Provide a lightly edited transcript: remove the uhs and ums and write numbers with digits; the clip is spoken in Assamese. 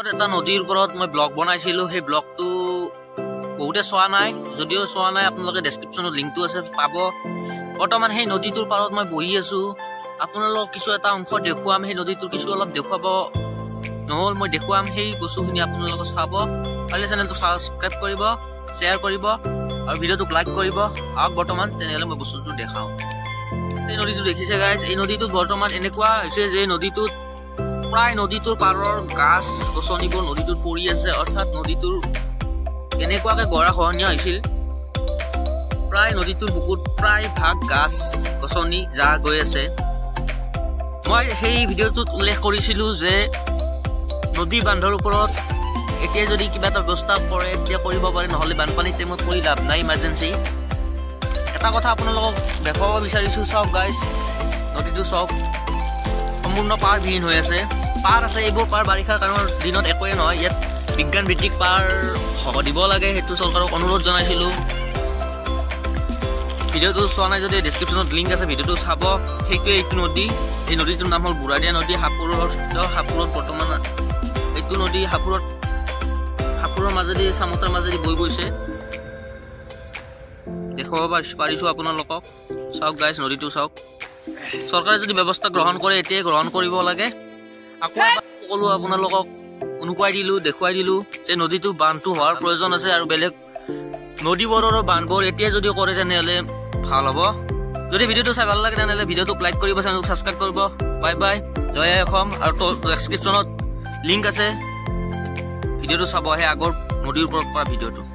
এটা নদীৰ ওপৰত মই ব্লগ বনাইছিলো সেই ব্লগটো বহুতে চোৱা নাই যদিও চোৱা নাই আপোনালোকে ডেসক্ৰিপচনত লিংকটো আছে পাব বৰ্তমান সেই নদীটোৰ পাৰত মই বহি আছো আপোনালোক কিছু এটা অংশ দেখুৱাম সেই নদীটোৰ কিছু অলপ দেখুৱাব নহল মই দেখুৱাম সেই বস্তুখিনি আপোনালোকে চাব পাৰিলে চেনেলটো সাবস্ক্ৰাইব কৰিব শেয়াৰ কৰিব আৰু ভিডিওটো লাইক কৰিব আৰু বৰ্তমান তেনেহলে মই বস্তুটো দেখাও এই নদীটো দেখিছে গাইজ এই নদীটো বৰ্তমান এনেকুৱা হৈছে যে নদীটো প্ৰায় নদীটোৰ পাৰৰ গাছ গছনিবোৰ নদীটোত পৰি আছে অৰ্থাৎ নদীটোৰ এনেকুৱাকে গৰাখহনীয়া হৈছিল প্ৰায় নদীটোৰ বুকুত প্ৰায় ভাগ গাছ গছনি যা গৈ আছে মই সেই ভিডিওটোত উল্লেখ কৰিছিলো যে নদী বান্ধৰ ওপৰত এতিয়া যদি কিবা এটা ব্যৱস্থা কৰে তেতিয়া কৰিব পাৰে নহলে বানপানীৰ টাইমত কৰি লাভ নাই ইমাৰ্জেন্সি এটা কথা আপোনালোকক দেখাব বিচাৰিছো চাওক গাইজ নদীটো চাওক সম্পূৰ্ণ পাৰ বিহীন হৈ আছে পাৰ আছে এইবোৰ পাৰ বাৰিষাৰ কাৰণৰ দিনত একোৱে নহয় ইয়াত বিজ্ঞান ভিত্তিক পাৰ দিব লাগে সেইটো চৰকাৰক অনুৰোধ জনাইছিলো ভিডিওটো চোৱা নাই যদি ডেসক্ৰিপচনত লিংক আছে ভিডিওটো চাব সেইটোৱে এইটো নদী এই নদীটোৰ নাম হ'ল বুঢ়াদিয়া নদী হাপুৰত বৰ্তমান এইটো নদী হাপুৰৰ মাজেদি চামতাৰ মাজেদি বৈ গৈছে দেখুৱাব পাৰিছো আপোনালোকক চাওক গাইজ নদীটো চাওক চৰকাৰে যদি ব্যৱস্থা গ্ৰহণ কৰে এতিয়াই গ্ৰহণ কৰিব লাগে আকৌ সকলো আপোনালোকক অনুকুৱাই দিলো দেখুৱাই দিলো যে নদীটো বান্ধটো হোৱাৰ প্ৰয়োজন আছে আৰু বেলেগ নদীবোৰৰ বান্ধবোৰ এতিয়া যদি কৰে তেনেহলে ভাল হ'ব যদি ভিডিওটো চাই ভাল লাগে তেনেহলে ভিডিওটোক লাইক কৰিব চেনেলটো সাবস্ক্ৰাইব কৰিব বাই বাই জয় অসম আৰু ডেসক্ৰিপচনত লিংক আছে ভিডিওটো চাব আহে আগৰ নদীৰ ওপৰত পৰা ভিডিওটো